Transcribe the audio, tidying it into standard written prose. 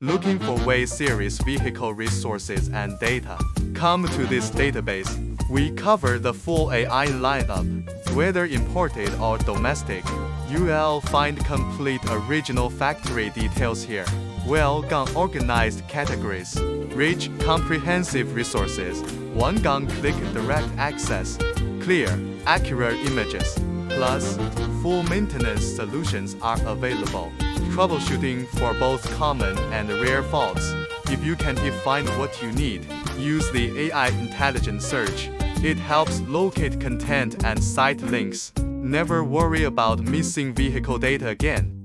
Looking for WEY series vehicle resources and data? Come to this database. We cover the full AI lineup, whether imported or domestic. You'll find complete original factory details here. Well-organized categories, rich, comprehensive resources, one-click direct access, clear, accurate images, plus full maintenance solutions are available. Troubleshooting for both common and rare faults. If you can't find what you need, use the AI intelligent search. It helps locate content and site links. Never worry about missing vehicle data again.